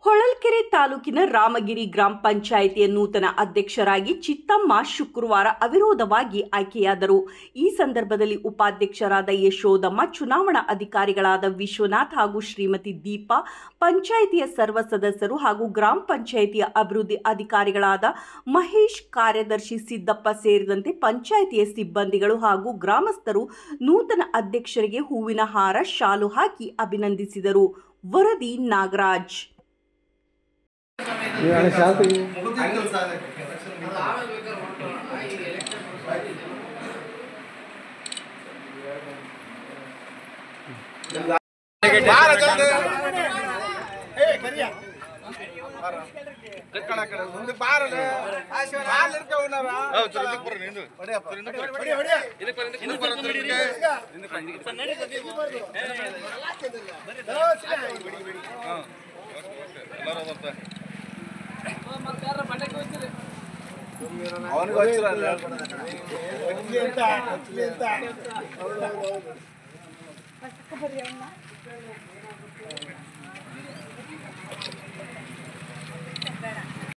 ಹೊಳಲ್ಕೆರೆ ತಾಲೂಕಿನ ರಾಮಗಿರಿ ಗ್ರಾಮ ಪಂಚಾಯಿತಿಯ ನೂತನ ಅಧ್ಯಕ್ಷರಾಗಿ ಚಿತ್ತಮ್ಮ ಶುಕ್ರವಾರ ಅವಿರೋಧವಾಗಿ ಆಯ್ಕೆಯಾದರು. ಈ ಸಂದರ್ಭದಲ್ಲಿ ಉಪಾಧ್ಯಕ್ಷರಾದ ಯಶೋದಮ್ಮ, ಚುನಾವಣಾ ಅಧಿಕಾರಿಗಳಾದ ವಿಶ್ವನಾಥ್ ಹಾಗೂ ಶ್ರೀಮತಿ ದೀಪಾ, ಪಂಚಾಯಿತಿಯ ಸರ್ವ ಸದಸ್ಯರು ಹಾಗೂ ಗ್ರಾಮ ಪಂಚಾಯಿತಿಯ ಅಭಿವೃದ್ಧಿ ಅಧಿಕಾರಿಗಳಾದ ಮಹೇಶ್, ಕಾರ್ಯದರ್ಶಿ ಸಿದ್ದಪ್ಪ ಸೇರಿದಂತೆ ಪಂಚಾಯಿತಿಯ ಸಿಬ್ಬಂದಿಗಳು ಹಾಗೂ ಗ್ರಾಮಸ್ಥರು ನೂತನ ಅಧ್ಯಕ್ಷರಿಗೆ ಹೂವಿನ ಹಾರ, ಶಾಲು ಹಾಕಿ ಅಭಿನಂದಿಸಿದರು. ವರದಿ ನಾಗರಾಜ್.